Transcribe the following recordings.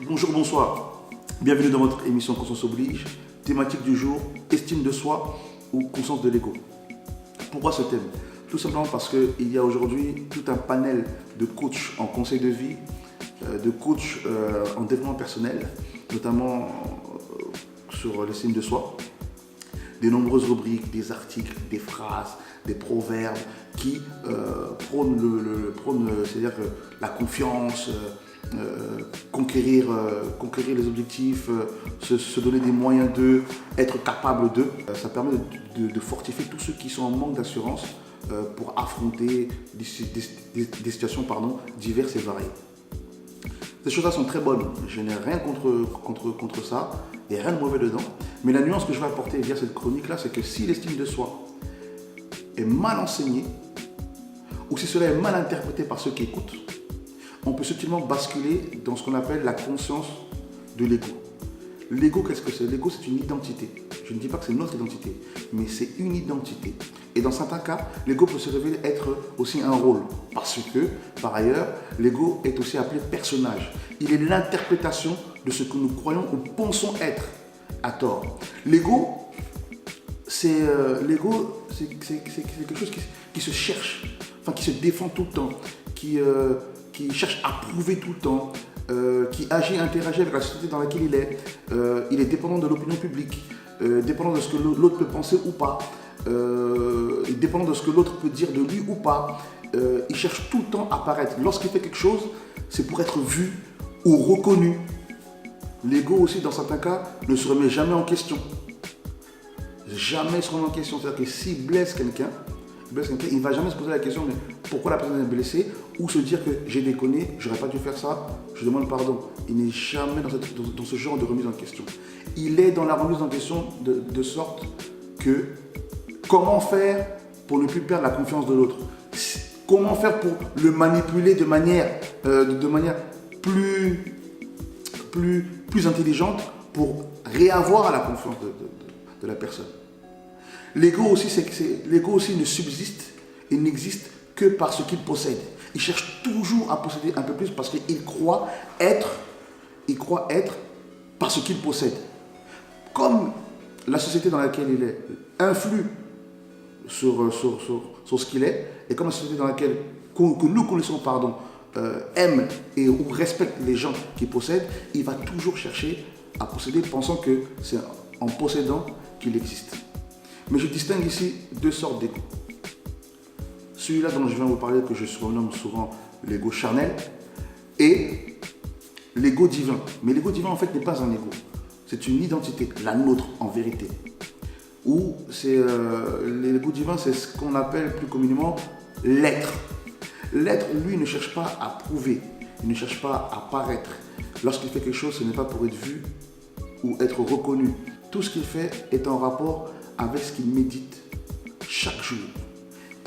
Bonjour, bonsoir. Bienvenue dans votre émission Conscience Oblige. Thématique du jour, estime de soi ou conscience de l'ego. Pourquoi ce thème? Tout simplement parce qu'il y a aujourd'hui tout un panel de coachs en conseil de vie, de coachs en développement personnel, notamment sur l'estime de soi. Des nombreuses rubriques, des articles, des phrases, des proverbes qui prônent c'est-à-dire la confiance, conquérir les objectifs, se donner des moyens d'eux, être capable d'eux. Ça permet de fortifier tous ceux qui sont en manque d'assurance pour affronter des situations diverses et variées. Ces choses-là sont très bonnes, je n'ai rien contre ça, il n'y a rien de mauvais dedans. Mais la nuance que je vais apporter via cette chronique-là, c'est que si l'estime de soi est mal enseignée, ou si cela est mal interprété par ceux qui écoutent, on peut subtilement basculer dans ce qu'on appelle la conscience de l'ego. L'ego, qu'est-ce que c'est? L'ego, c'est une identité. Je ne dis pas que c'est notre identité, mais c'est une identité. Et dans certains cas, l'ego peut se révéler être aussi un rôle. Parce que, par ailleurs, l'ego est aussi appelé personnage. Il est l'interprétation de ce que nous croyons ou pensons être à tort. L'ego, c'est quelque chose qui se cherche, enfin qui se défend tout le temps, qui cherche à prouver tout le temps, qui interagit avec la société dans laquelle il est dépendant de l'opinion publique, dépendant de ce que l'autre peut penser ou pas, dépendant de ce que l'autre peut dire de lui ou pas. Il cherche tout le temps à paraître. Lorsqu'il fait quelque chose, c'est pour être vu ou reconnu. L'ego aussi, dans certains cas, ne se remet jamais en question. Jamais se remet en question. C'est-à-dire que s'il blesse quelqu'un, il ne va jamais se poser la question mais pourquoi la personne est blessée ou se dire que j'ai déconné, j'aurais pas dû faire ça, je demande pardon. Il n'est jamais dans ce genre de remise en question. Il est dans la remise en question de sorte que comment faire pour ne plus perdre la confiance de l'autre? Comment faire pour le manipuler de manière plus intelligente pour réavoir la confiance de la personne? L'ego aussi ne subsiste et n'existe que par ce qu'il possède. Il cherche toujours à posséder un peu plus parce qu'il croit être par ce qu'il possède. Comme la société dans laquelle il est influe sur ce qu'il est, et comme la société dans laquelle que nous connaissons aime ou respecte les gens qui possèdent, il va toujours chercher à posséder pensant que c'est en possédant qu'il existe. Mais je distingue ici deux sortes d'ego. Celui-là dont je viens vous parler, que je surnomme souvent l'ego charnel, et l'ego divin. Mais l'ego divin, en fait, n'est pas un ego. C'est une identité, la nôtre, en vérité. Ou l'ego divin, c'est ce qu'on appelle plus communément l'être. L'être, lui, ne cherche pas à prouver, il ne cherche pas à paraître. Lorsqu'il fait quelque chose, ce n'est pas pour être vu ou être reconnu. Tout ce qu'il fait est en rapport avec ce qu'il médite chaque jour.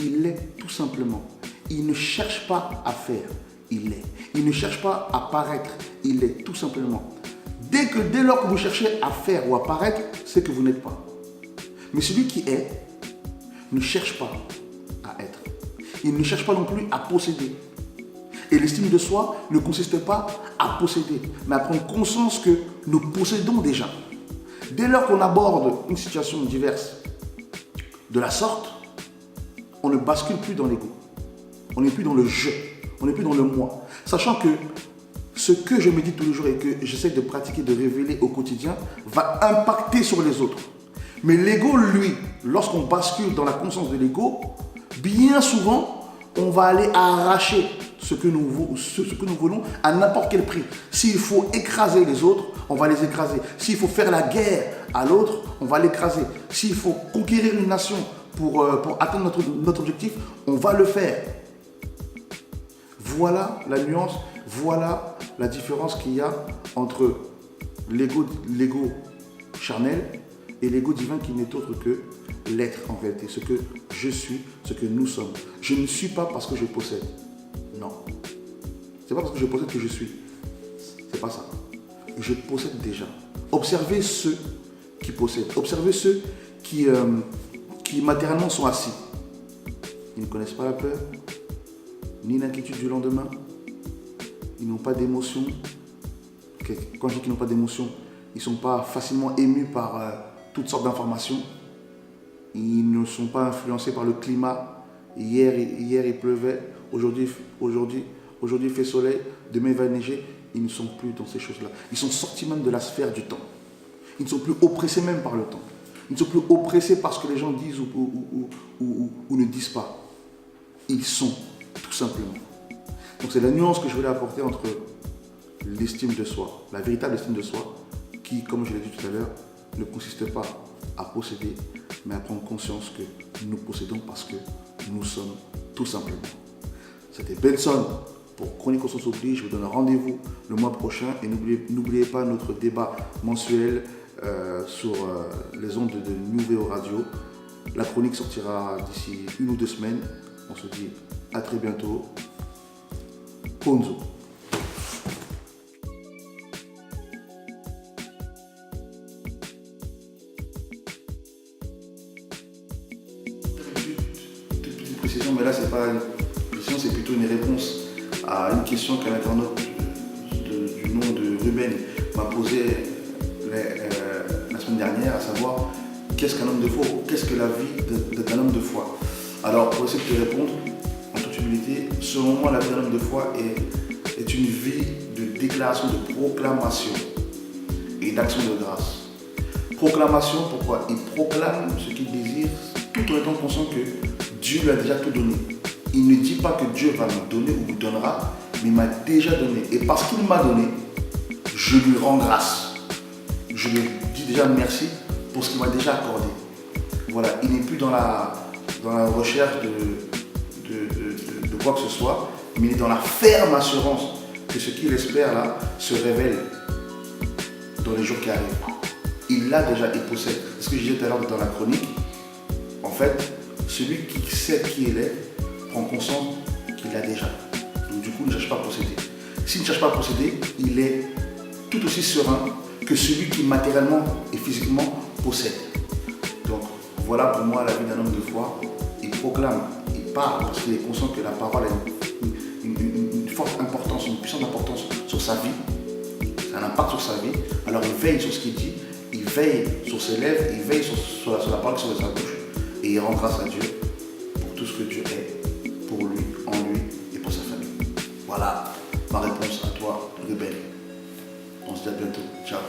Il est tout simplement. Il ne cherche pas à faire, il est. Il ne cherche pas à paraître, il est tout simplement. Dès lors que vous cherchez à faire ou à paraître, c'est que vous n'êtes pas. Mais celui qui est ne cherche pas à être. Il ne cherche pas non plus à posséder. Et l'estime de soi ne consiste pas à posséder, mais à prendre conscience que nous possédons déjà. Dès lors qu'on aborde une situation diverse de la sorte, on ne bascule plus dans l'ego. On n'est plus dans le je, on n'est plus dans le moi. Sachant que ce que je médite tous les jours et que j'essaie de pratiquer, de révéler au quotidien, va impacter sur les autres. Mais l'ego, lui, lorsqu'on bascule dans la conscience de l'ego, bien souvent, on va aller arracher ce que nous voulons à n'importe quel prix. S'il faut écraser les autres, on va les écraser. S'il faut faire la guerre à l'autre, on va l'écraser. S'il faut conquérir une nation pour atteindre notre objectif, on va le faire. Voilà la nuance, voilà la différence qu'il y a entre l'ego charnel et l'ego divin qui n'est autre que l'être en réalité, ce que je suis, ce que nous sommes. Je ne suis pas parce que je possède. Non. C'est pas parce que je possède que je suis. C'est pas ça. Je possède déjà. Observez ceux qui possèdent. Observez ceux qui matériellement sont assis. Ils ne connaissent pas la peur, ni l'inquiétude du lendemain. Ils n'ont pas d'émotion. quand je dis qu'ils n'ont pas d'émotion, ils ne sont pas facilement émus par toutes sortes d'informations. Ils ne sont pas influencés par le climat. Hier il pleuvait, aujourd'hui il fait soleil, demain il va neiger. Ils ne sont plus dans ces choses-là. Ils sont sortis même de la sphère du temps. Ils ne sont plus oppressés même par le temps. Ils ne sont plus oppressés par ce que les gens disent ou ne disent pas. Ils sont, tout simplement. Donc c'est la nuance que je voulais apporter entre l'estime de soi, la véritable estime de soi, qui, comme je l'ai dit tout à l'heure, ne consiste pas à posséder, mais à prendre conscience que nous possédons parce que nous sommes tout simplement. C'était Benson pour Chronique Conscience Oblige. Je vous donne rendez-vous le mois prochain et n'oubliez pas notre débat mensuel sur les ondes de Nouveau Radio. La chronique sortira d'ici 1 ou 2 semaines. On se dit à très bientôt. Konzo. Petite précision, mais là c'est pas une précision, c'est plutôt une réponse à une question qu'un internaute du nom de Ruben m'a posée la semaine dernière, à savoir qu'est-ce qu'un homme de foi, qu'est-ce que la vie d'un homme de foi. Alors pour essayer de te répondre, en toute humilité, selon moi la vie d'un homme de foi est une vie de déclaration, de proclamation et d'action de grâce. Proclamation, pourquoi? Il proclame ce qu'il désire tout en étant conscient que Dieu lui a déjà tout donné. Il ne dit pas que Dieu va me donner ou me donnera, mais il m'a déjà donné. Et parce qu'il m'a donné, je lui rends grâce. Je lui dis déjà merci pour ce qu'il m'a déjà accordé. Voilà, il n'est plus dans la recherche de quoi que ce soit, mais il est dans la ferme assurance que ce qu'il espère là se révèle dans les jours qui arrivent. Il l'a déjà, il possède. C'est ce que je disais tout à l'heure dans la chronique. En fait, celui qui sait qui il est prend conscience qu'il l'a déjà. Donc du coup, il ne cherche pas à posséder. S'il ne cherche pas à posséder, il est tout aussi serein que celui qui matériellement et physiquement possède. Donc voilà pour moi la vie d'un homme de foi. Il proclame, il parle parce qu'il est conscient que la parole a une forte importance, une puissante importance sur sa vie. Ça a un impact sur sa vie. Alors il veille sur ce qu'il dit, il veille sur ses lèvres, il veille sur la parole qui sort de sa bouche. Et il rend grâce à Dieu pour tout ce que Dieu est, pour lui, en lui et pour sa famille. Voilà ma réponse à toi, Ruben. On se dit à bientôt. Ciao.